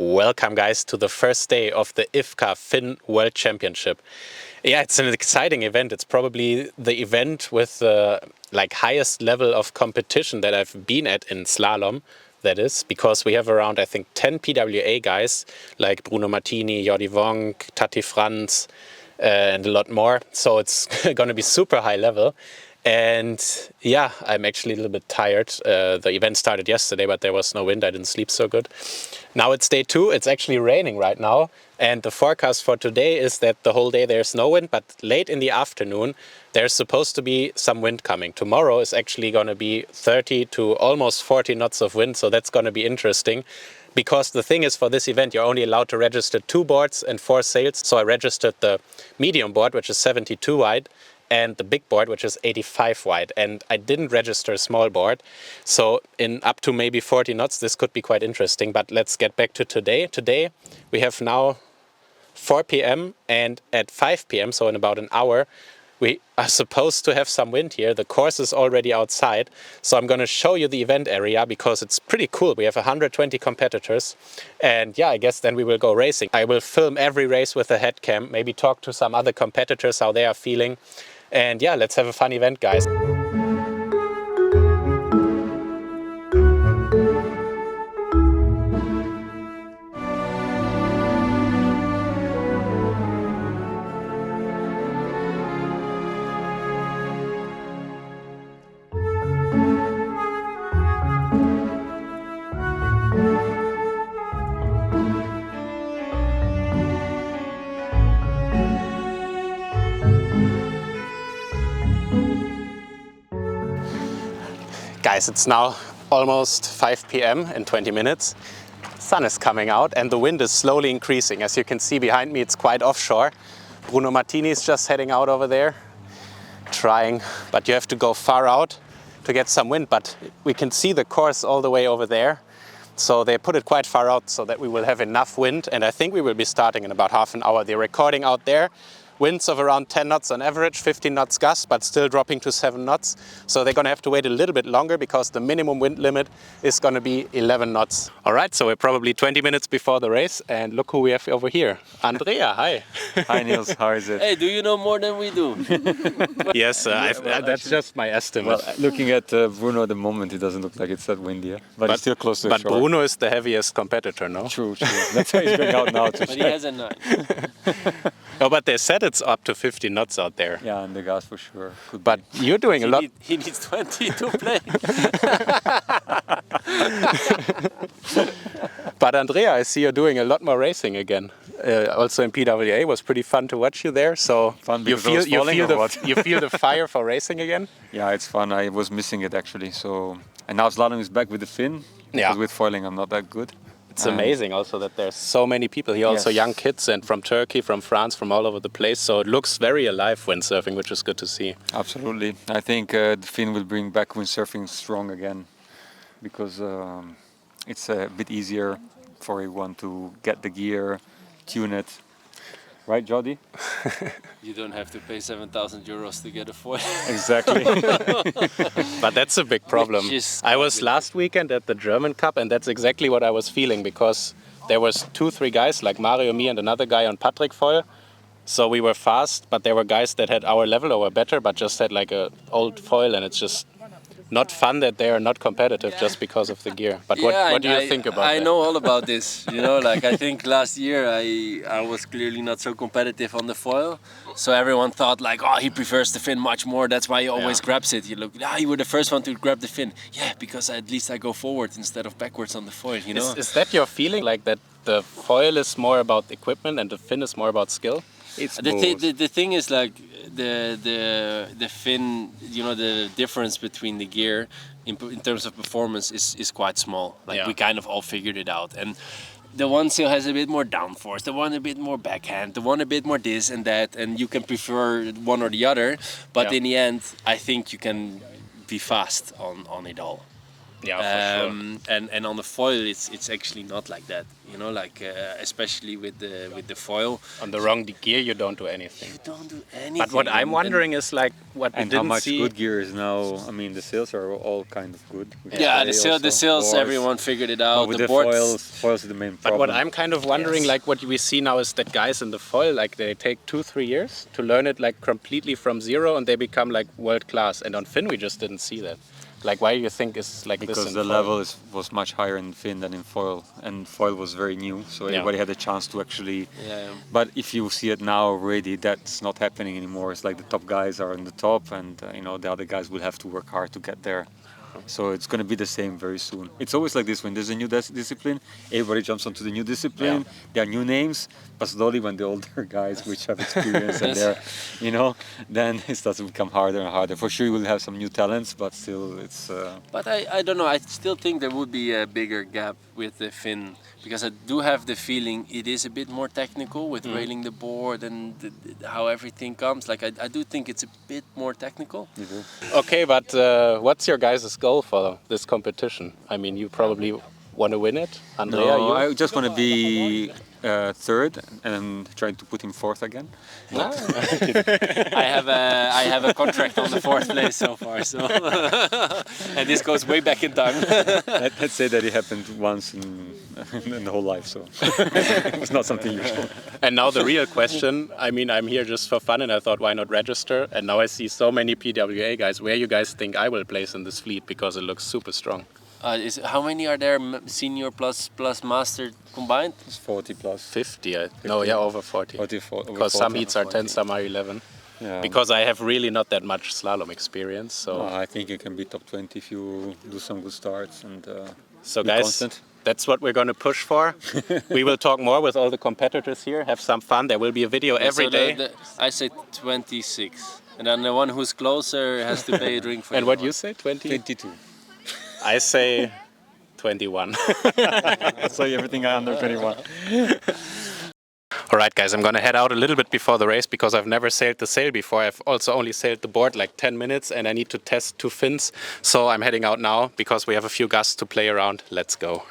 Welcome guys to the first day of the IFCA Finn World Championship. Yeah, it's an exciting event. It's probably the event with the highest level of competition that I've been at in slalom. That is because we have around, I think, 10 PWA guys like Bruno Martini, Jordi Wonk, Tati Franz, and a lot more. So it's going to be super high level. And yeah, I'm actually a little bit tired. The event started yesterday, but there was no wind. I didn't sleep so good. Now it's day 2. It's actually raining right now. And the forecast for today is that the whole day there's no wind, but late in the afternoon, there's supposed to be some wind coming. Tomorrow is actually going to be 30 to almost 40 knots of wind. So that's going to be interesting. Because the thing is, for this event, you're only allowed to register 2 boards and 4 sails. So I registered the medium board, which is 72 wide, and the big board, which is 85 wide. And I didn't register a small board. So in up to maybe 40 knots, this could be quite interesting. But let's get back to today. Today, we have now 4 p.m. and at 5 p.m., so in about an hour, we are supposed to have some wind here. The course is already outside. So I'm going to show you the event area because it's pretty cool. We have 120 competitors. And yeah, I guess then we will go racing. I will film every race with a head cam, maybe talk to some other competitors, how they are feeling. And yeah, let's have a fun event, guys. Guys, it's now almost 5 p.m. in 20 minutes. Sun is coming out and the wind is slowly increasing. As you can see behind me, it's quite offshore. Bruno Martini is just heading out over there, trying, but you have to go far out to get some wind. But we can see the course all the way over there. So they put it quite far out so that we will have enough wind. And I think we will be starting in about half an hour. They're recording out there. Winds of around 10 knots on average, 15 knots gust, but still dropping to 7 knots. So they're going to have to wait a little bit longer because the minimum wind limit is going to be 11 knots. All right, so we're probably 20 minutes before the race. And look who we have over here. Andrea, hi. Hi, Nils. How is it? Hey, do you know more than we do? Yes, that's just my estimate. Well, looking at Bruno at the moment, it doesn't look like it's that windy. Yeah? But it's still close to the shore. But Bruno is the heaviest competitor, no? True. That's why he's going out now to But check. he has a 9. No, but they said it's up to 50 knots out there. Yeah, and the gas for sure. But you're doing a lot. He needs 20 to play. But Andrea, I see you're doing a lot more racing again. Also in PWA, it was pretty fun to watch you there. So Fun you because feel I was falling or what? you feel the fire for racing again. Yeah, it's fun. I was missing it actually. So and now slalom is back with the fin. Yeah. Because with foiling, I'm not that good. It's amazing also that there's so many people here, also Yes. young kids and from Turkey, from France, from all over the place. So it looks very alive windsurfing, which is good to see. Absolutely. I think the fin will bring back windsurfing strong again because it's a bit easier for everyone to get the gear, tune it. Right, Jordi? You don't have to pay 7,000 euros to get a foil. Exactly. But that's a big problem. Which is I was last weekend at the German Cup and that's exactly what I was feeling because there was 2-3 guys like Mario, me and another guy on Patrick foil. So we were fast, but there were guys that had our level or were better, but just had like a old foil and it's just not fun that they are not competitive just because of the gear. But what do you think about that? I know all about this. You know, like I think last year I was clearly not so competitive on the foil. So everyone thought like, oh, he prefers the fin much more. That's why he always grabs it. You look, you were the first one to grab the fin. Yeah, because at least I go forward instead of backwards on the foil, you know? Is that your feeling, like that the foil is more about equipment and the fin is more about skill? The thing is like the fin, you know, the difference between the gear in terms of performance is quite small. Like we kind of all figured it out. And the one sail has a bit more downforce, the one a bit more backhand, the one a bit more this and that, and you can prefer one or the other. But in the end, I think you can be fast on it all. Yeah, for sure. And on the foil, it's actually not like that. You know, like especially with the foil. On the wrong gear, you don't do anything. You don't do anything. But what I'm wondering is like what we And how didn't much see. good gear is now? I mean, the sails are all kind of good. Yeah, the sails, everyone figured it out. With the the boards, foils is the main But problem. what I'm kind of wondering, like what we see now is that guys in the foil, like they take 2-3 years to learn it like completely from zero, and they become like world class. And on Finn, we just didn't see that. Like, why do you think it's like Because this in the foil? level was much higher in Finn than in foil, and foil was very new, so everybody had a chance to actually. Yeah. But if you see it now already, that's not happening anymore. It's like the top guys are on the top, and the other guys will have to work hard to get there. So it's going to be the same very soon. It's always like this: when there's a new discipline, everybody jumps onto the new discipline. There are new names, but slowly when the older guys, which have experience and they're, then it starts to become harder and harder. For sure, you will have some new talents, but still, it's. But I don't know. I still think there would be a bigger gap with the Finn, because I do have the feeling it is a bit more technical with railing the board and how everything comes. Like I do think it's a bit more technical. Okay, but what's your guys' goal for this competition? I mean, you probably want to win it, Andrea. No, I just want to be third and trying to him fourth again. I have a contract on the fourth place so far, so and this goes way back in time. Let's say that it happened once in the whole life, so it was not something usual. And now the real question, I mean, I'm here just for fun and I thought, why not register? And now I see so many PWA guys. Where you guys think I will place in this fleet, because it looks super strong? How many are there, senior plus master combined? It's 40 plus. 50, no, yeah, over 40. 44, because some heats are 10, some are 11. Yeah. Because I have really not that much slalom experience, so... I think you can be top 20 if you do some good starts and so be guys, constant. That's what we're going to push for. We will talk more with all the competitors here, have some fun. There will be a video every day. I say 26. And then the one who's closer has to pay a drink for And what you say, 20? 22. I say 21. So everything under 21. All right, guys, I'm going to head out a little bit before the race because I've never sailed the sail before. I've also only sailed the board like 10 minutes and I need to test 2 fins. So I'm heading out now because we have a few gusts to play around. Let's go.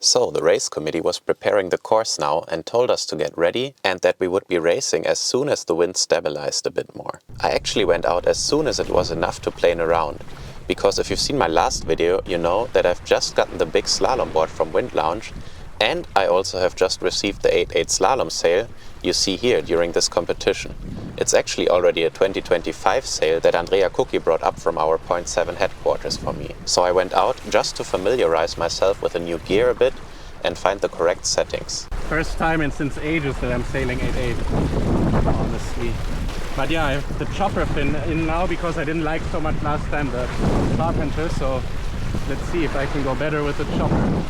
So the race committee was preparing the course now and told us to get ready and that we would be racing as soon as the wind stabilized a bit more. I actually went out as soon as it was enough to plane around. Because if you've seen my last video, you know that I've just gotten the big slalom board from Wind Lounge, and I also have just received the 8.8 slalom sail you see here during this competition. It's actually already a 2025 sail that Andrea Cookie brought up from our 0.7 headquarters for me. So I went out just to familiarize myself with the new gear a bit and find the correct settings. First time in since ages that I'm sailing 8.8, honestly. But yeah, I have the chopper fin in now because I didn't like so much last time the carpenter, so let's see if I can go better with the chopper.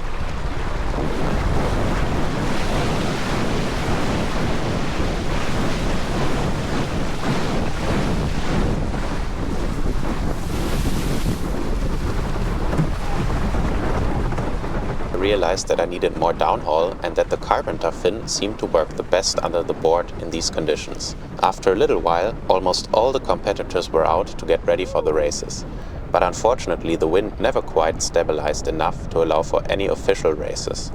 I realized that I needed more downhaul and that the carpenter fin seemed to work the best under the board in these conditions. After a little while, almost all the competitors were out to get ready for the races. But unfortunately the wind never quite stabilized enough to allow for any official races.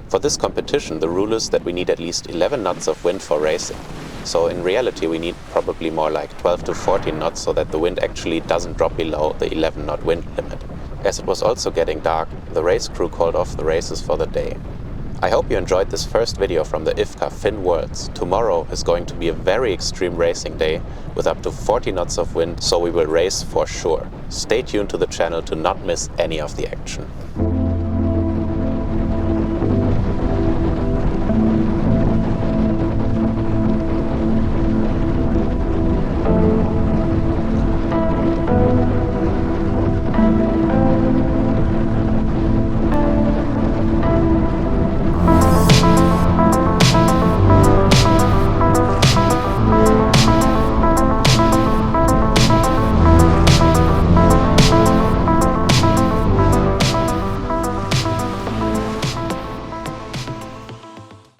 For this competition the rule is that we need at least 11 knots of wind for racing. So in reality we need probably more like 12 to 14 knots so that the wind actually doesn't drop below the 11 knot wind limit. As it was also getting dark, the race crew called off the races for the day. I hope you enjoyed this first video from the IFCA Finn Worlds. Tomorrow is going to be a very extreme racing day with up to 40 knots of wind, so we will race for sure. Stay tuned to the channel to not miss any of the action.